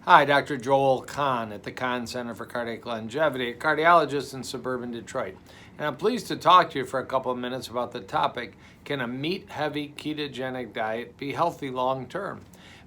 Hi, Dr. Joel Kahn at the Kahn Center for Cardiac Longevity, a cardiologist in suburban Detroit. And I'm pleased to talk to you for a couple of minutes about the topic, can a meat-heavy ketogenic diet be healthy long-term?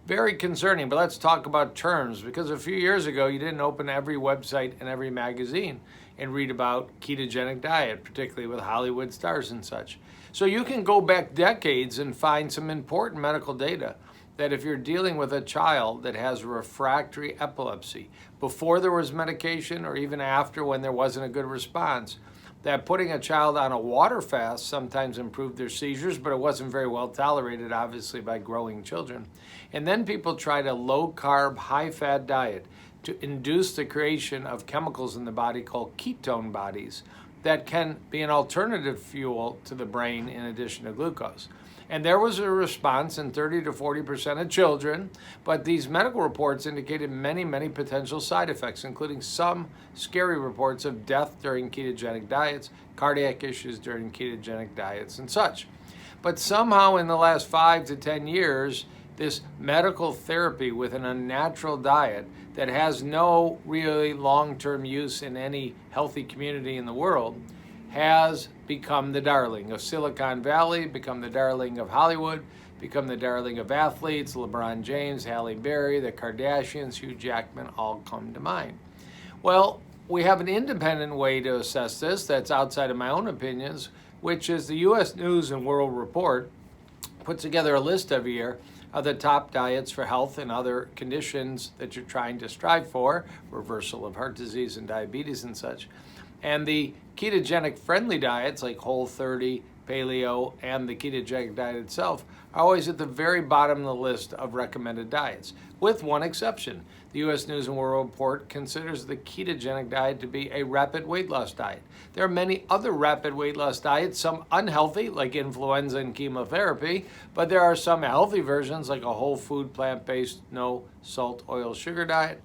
Very concerning, but let's talk about terms, because a few years ago you didn't open every website and every magazine and read about ketogenic diet, particularly with Hollywood stars and such. So you can go back decades and find some important medical data that if you're dealing with a child that has refractory epilepsy, before there was medication or even after when there wasn't a good response, that putting a child on a water fast sometimes improved their seizures, but it wasn't very well tolerated, obviously, by growing children. And then people tried a low-carb, high-fat diet to induce the creation of chemicals in the body called ketone bodies that can be an alternative fuel to the brain in addition to glucose. And there was a response in 30 to 40% of children, but these medical reports indicated many, many potential side effects, including some scary reports of death during ketogenic diets, cardiac issues during ketogenic diets, and such. But somehow in the last 5 to 10 years, this medical therapy with an unnatural diet that has no really long-term use in any healthy community in the world has become the darling of Silicon Valley, become the darling of Hollywood, become the darling of athletes, LeBron James, Halle Berry, the Kardashians, Hugh Jackman, all come to mind. Well, we have an independent way to assess this that's outside of my own opinions, which is the U.S. News and World Report puts together a list every year of the top diets for health and other conditions that you're trying to strive for, reversal of heart disease and diabetes and such. And the ketogenic friendly diets like Whole30, Paleo, and the ketogenic diet itself are always at the very bottom of the list of recommended diets, with one exception. The U.S. News and World Report considers the ketogenic diet to be a rapid weight loss diet. There are many other rapid weight loss diets, some unhealthy, like influenza and chemotherapy, but there are some healthy versions like a whole food, plant-based, no salt, oil, sugar diet.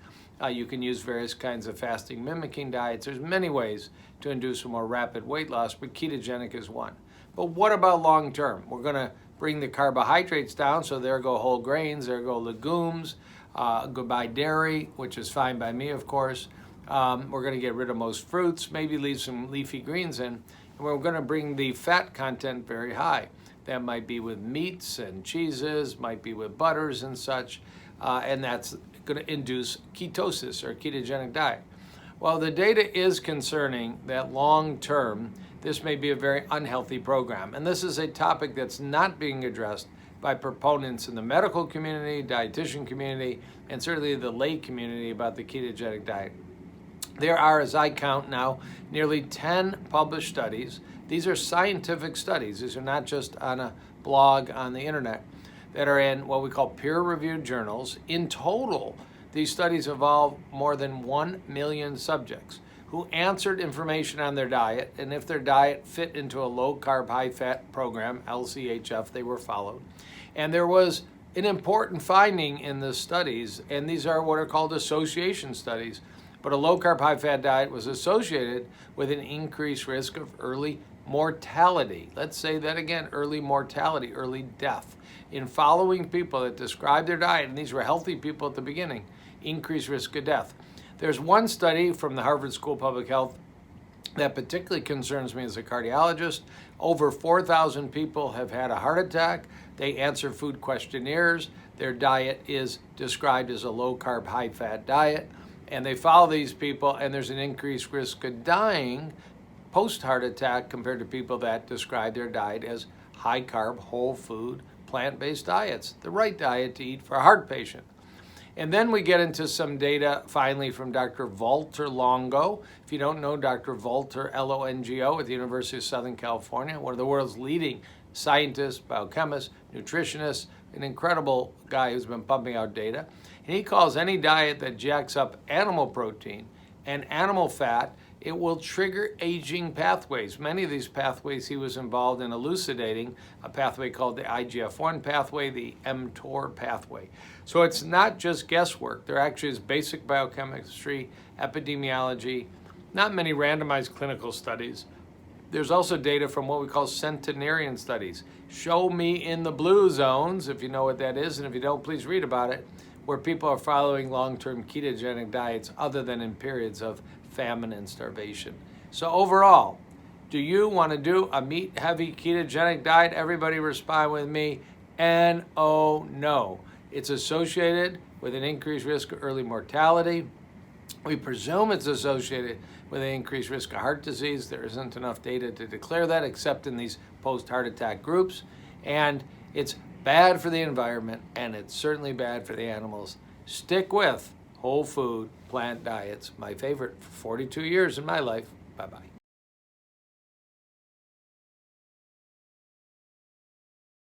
You can use various kinds of fasting mimicking diets. There's many ways to induce a more rapid weight loss, but ketogenic is one. But what about long term? We're going to bring the carbohydrates down, so there go whole grains, there go legumes, goodbye dairy, which is fine by me, of course. We're going to get rid of most fruits, maybe leave some leafy greens in, and we're going to bring the fat content very high. That might be with meats and cheeses, might be with butters and such, and that's going to induce ketosis or ketogenic diet. Well, the data is concerning that long-term, this may be a very unhealthy program. And this is a topic that's not being addressed by proponents in the medical community, dietitian community, and certainly the lay community about the ketogenic diet. There are, as I count now, nearly 10 published studies. These are scientific studies. These are not just on a blog on the internet, that are in what we call peer-reviewed journals. In total, these studies involve more than 1 million subjects who answered information on their diet, and if their diet fit into a low-carb, high-fat program, LCHF, they were followed. And there was an important finding in the studies, and these are what are called association studies, but a low-carb, high-fat diet was associated with an increased risk of early mortality. Let's say that again, early mortality, early death. In following people that described their diet, and these were healthy people at the beginning, increased risk of death. There's one study from the Harvard School of Public Health that particularly concerns me as a cardiologist. Over 4,000 people have had a heart attack. They answer food questionnaires. Their diet is described as a low-carb, high-fat diet. And they follow these people, and there's an increased risk of dying post-heart attack compared to people that describe their diet as high-carb, whole food, plant-based diets, the right diet to eat for a heart patient. And then we get into some data finally from Dr. Walter Longo. If you don't know Dr. Walter, Longo, at the University of Southern California, one of the world's leading scientists, biochemists, nutritionists, an incredible guy who's been pumping out data. And he calls any diet that jacks up animal protein and animal fat, it will trigger aging pathways. Many of these pathways he was involved in elucidating, a pathway called the IGF-1 pathway, the mTOR pathway. So it's not just guesswork. There actually is basic biochemistry, epidemiology, not many randomized clinical studies. There's also data from what we call centenarian studies. Show me in the blue zones, if you know what that is, and if you don't, please read about it, where people are following long-term ketogenic diets other than in periods of famine and starvation. So overall, do you want to do a meat-heavy ketogenic diet? Everybody respond with me. No. It's associated with an increased risk of early mortality. We presume it's associated with an increased risk of heart disease. There isn't enough data to declare that except in these post-heart attack groups. And it's bad for the environment, and it's certainly bad for the animals. Stick with whole food, plant diets. My favorite for 42 years in my life. Bye-bye.